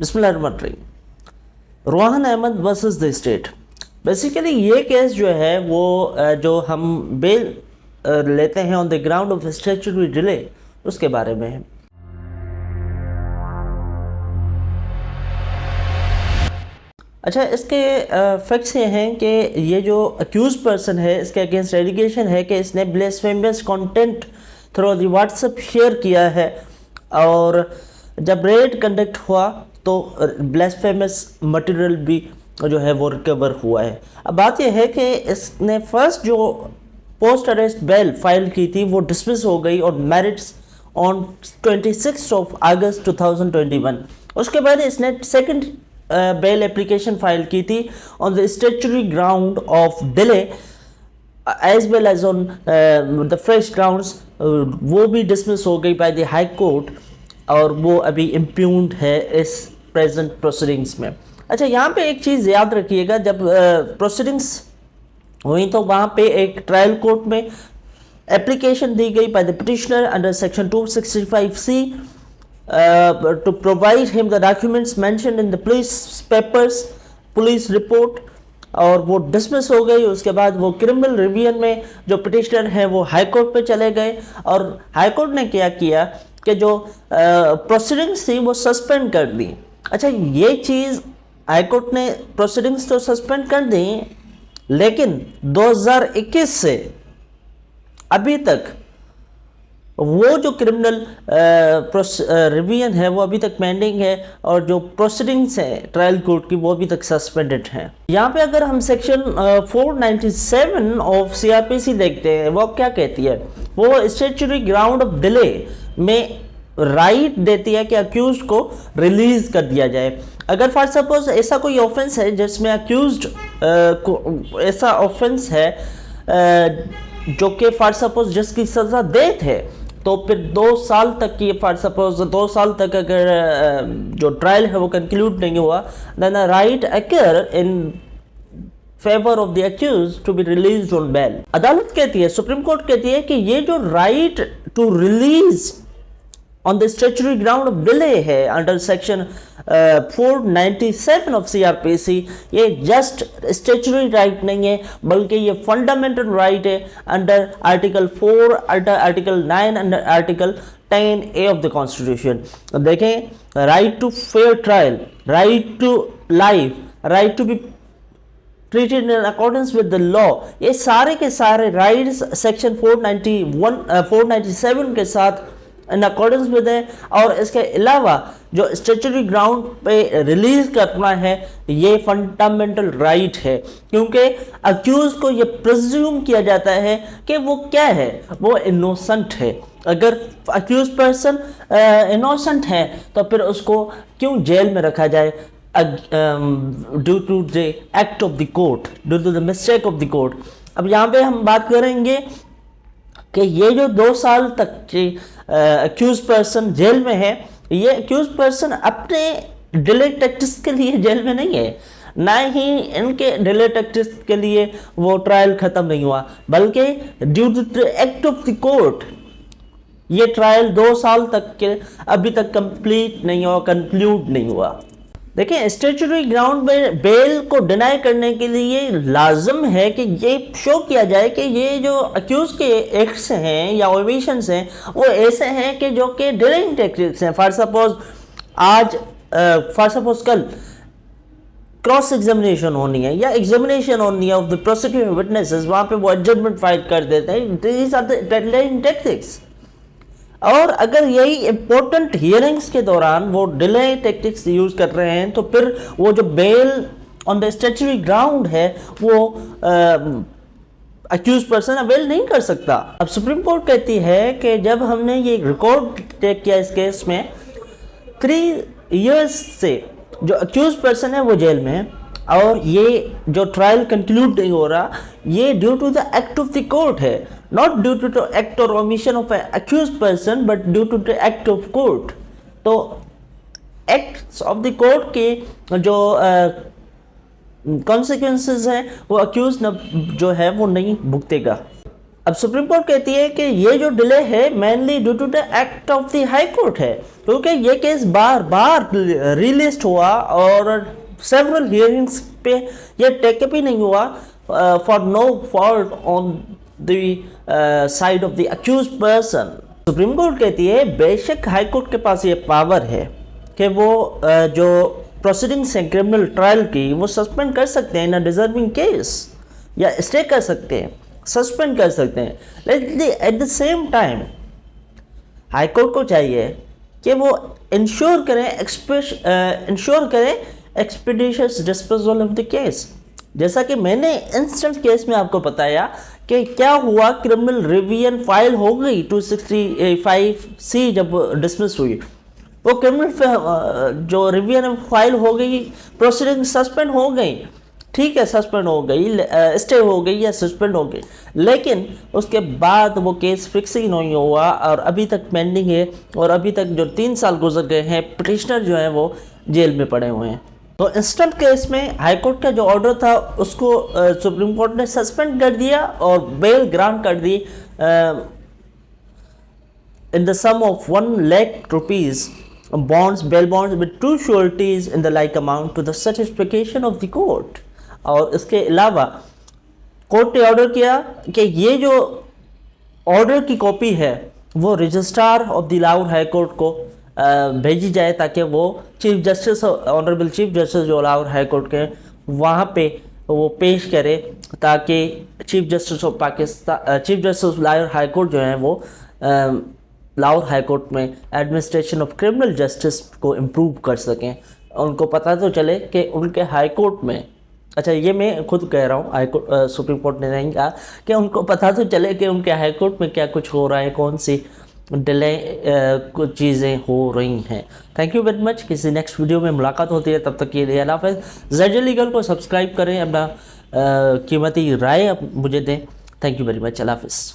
बिस्मिल्लाहिर्रहमानिर्रहीम। Rohan Ahmed versus the state. Basically ये case जो है वो जो हम बेल लेते हैं on the ground of statutory delay, उसके बारे में है। अच्छा, इसके फैक्ट्स ये हैं कि ये जो अक्यूज पर्सन है, इसके अगेंस्ट एलिगेशन है कि इसने blasphemous content through the WhatsApp share किया है, और जब रेड कंडक्ट हुआ तो ब्लेसफेमस मटेरियल भी जो है वो रिकवर हुआ है। अब बात यह है कि इसने फर्स्ट जो पोस्ट अरेस्ट बेल फाइल की थी वो डिसमिस हो गई और मेरिट्स ऑन 26 अगस्त 2021। उसके बाद इसने सेकंड बेल एप्लीकेशन फाइल की थी on the statutory ground of delay as well as on the fresh grounds. वो भी डिसमिस हो गई बाय द हाई कोर्ट और वो अभी इम्प्यून्ड है इस प्रेजेंट प्रोसीडिंग्स में। अच्छा, यहाँ पे एक चीज़ याद रखिएगा, जब प्रोसीडिंग्स हुई तो वहाँ पे एक ट्रायल कोर्ट में एप्लीकेशन दी गई by the petitioner under section 265C to provide him the documents mentioned in the police papers, police report, और वो डिसमिस हो गई। उसके बाद वो क्रिमिनल रिवीजन में जो पिटिशनर हैं वो हाई कोर्ट पे चले गए, और हाई कोर्ट ने क्या किया कि जो प्रोसीडिंग्स थी वो सस्पेंड कर दी। अच्छा, ये चीज़ हाई कोर्ट ने प्रोसीडिंग्स तो सस्पेंड कर दी, लेकिन 2021 से अभी तक वो जो क्रिमिनल रिवीजन है वो अभी तक पेंडिंग है, और जो प्रोसीडिंग्स हैं ट्रायल कोर्ट की वो अभी तक सस्पेंडेड हैं। यहाँ पे अगर हम सेक्शन 497 ऑफ CRPC देखते हैं, वो क्या कहती है? वो स्टैट्यूटरी ग्राउंड ऑफ डिले में राइट देती है कि अक्यूज को रिलीज कर दिया जाए। अगर फॉर सपोज ऐसा कोई ऑफेंस है जिसमें अक्यूज्ड को ऐसा ऑफेंस है जो कि फॉर सपोज जिसकी सजा डेथ है, तो फिर 2 साल तक की, फॉर सपोज 2 साल तक अगर जो ट्रायल है वो कंक्लूड नहीं हुआ, then a right occur in favour of the accused to be released on bail. अदालत कहती है, सुप्रीम कोर्ट कहती है कि ये जो right to release on the statutory ground of delay है अंडर सेक्शन 497 ऑफ CRPC, ये जस्ट स्टैट्यूटरी राइट नहीं है, बल्कि ये फंडामेंटल राइट है under article 4, under article 9, under article 10A of the constitution. देखें, right to fair trial, right to life, right to be treated in accordance with the law, ये सारे के सारे राइट्स सेक्शन 497 के साथ इन अकॉर्डेंस विद है। और इसके अलावा जो स्टैट्यूटरी ग्राउंड पे रिलीज करना है ये फंडामेंटल राइट है, क्योंकि अक्यूज को ये प्रिज्यूम किया जाता है कि वो क्या है, वो इनोसेंट है। अगर अक्यूज पर्सन इनोसेंट है तो फिर उसको क्यों जेल में रखा जाए due to the act of the court, due to the mistake of the court. अब यहाँ पे हम बात करेंगे कि ये जो 2 साल तक के अक्यूज पर्सन जेल में है, ये अक्यूज पर्सन अपने डिले टैक्टिक्स के लिए जेल में नहीं है, ना ही इनके डिले टैक्टिक्स के लिए वो ट्रायल खत्म नहीं हुआ, बल्कि due to the act of the court ये ट्रायल 2 साल तक के अभी तक कंप्लीट नहीं हुआ, कंक्लूड नहीं हुआ। देखिए, स्टैट्यूटरी ग्राउंड में बेल को डिनाई करने के लिए लाजम है कि ये शो किया जाए कि ये जो अक्यूज के एक्ट्स हैं या ओमिशंस हैं वो ऐसे हैं कि जो कि डिलेइंग टैक्टिक्स हैं। फॉर सपोज आज फॉर सपोज कल क्रॉस एग्जामिनेशन होनी है या एग्जामिनेशन होनी है ऑफ द प्रोसिक्यूटिंग विटनेसेस, वहाँ पे वो एडजमेंट फाइल कर देते हैं। These are the delaying tactics. और अगर यही इंपॉर्टेंट हियरिंग्स के दौरान वो डिले टैक्टिक्स यूज कर रहे हैं, तो फिर वो जो bail on the statutory ground है वो अक्यूज पर्सन अवेल नहीं कर सकता। अब सुप्रीम कोर्ट कहती है कि जब हमने ये रिकॉर्ड टेक किया इस केस में, 3 इयर्स से जो अक्यूज पर्सन है वो जेल में है, और ये जो ट्रायल कंक्लूड नहीं हो रहा, ये due to the act of the court है, not due to the act और omission of accused person, but due to the act of court. तो एक्ट्स ऑफ द कोर्ट के जो कॉन्सिक्वेंसेस हैं वो अक्यूज जो है वो नहीं भुगतेगा। अब सुप्रीम कोर्ट कहती है कि ये जो डिले है mainly due to the act of the high court है, क्योंकि ये केस बार बार रिलिस्ट हुआ और सेवरल हियरिंग्स पे ये टेकअप ही नहीं हुआ for no fault on the side of the accused person. Supreme court कहती है बेशक हाई कोर्ट के पास ये पावर है कि वो जो प्रोसीडिंग्स हैं क्रिमिनल ट्रायल की वो सस्पेंड कर सकते हैं इन अ डिजर्विंग केस, या स्टे कर सकते हैं, सस्पेंड कर सकते हैं, लेकिन at the same time high court को चाहिए कि वो इंश्योर करें expeditious disposal of the case. जैसा कि मैंने इंस्टेंट केस में आपको बताया कि क्या हुआ, क्रिमिनल रिवीजन फाइल हो गई 265C जब डिसमिस हुई, वो क्रिमिनल जो रिवीजन फाइल हो गई, प्रोसीडिंग सस्पेंड हो गई, ठीक है सस्पेंड हो गई, स्टे हो गई या सस्पेंड हो गई, लेकिन उसके बाद वो केस फिक्स ही नहीं हुआ और अभी तक पेंडिंग है और अभी तक जो 3 साल गुजर गए हैं, पिटिशनर जो है वो जेल में पड़े हुए हैं। तो इंस्टेंट केस में हाई कोर्ट का जो ऑर्डर था उसको सुप्रीम कोर्ट ने सस्पेंड कर दिया और बेल ग्रांट कर दी in the sum of 1 lakh rupees bonds, bail bonds with 2 sureties in the like amount to the satisfaction of the court। और इसके अलावा कोर्ट ने ऑर्डर किया कि ये जो ऑर्डर की कॉपी है वो registrar of the Lahore high court को भेजी जाए ताकि वो chief justice, honourable chief justice जो लाहौर हाई कोर्ट के वहाँ पे वो पेश करे, ताकि chief justice of Pakistan, chief justice Lahore high court जो है वो लाहौर हाई कोर्ट में एडमिनिस्ट्रेशन ऑफ क्रिमिनल जस्टिस को इम्प्रूव कर सकें। उनको पता तो चले कि उनके हाई कोर्ट में, अच्छा ये मैं खुद कह रहा हूँ, हाई कोर्ट सुप्रीम कोर्ट ने नहीं कहा, कि उनको पता तो चले कि उनके हाई कोर्ट में क्या कुछ हो रहा है, कौन सी डिले कुछ चीज़ें हो रही हैं। Thank you very much. किसी नेक्स्ट वीडियो में मुलाकात होती है, तब तक के लिए अल्लाह हाफ़िज़। ZJ लीगल को सब्सक्राइब करें, अपना कीमती राय मुझे दें। Thank you very much. अल्लाह हाफ़िज़।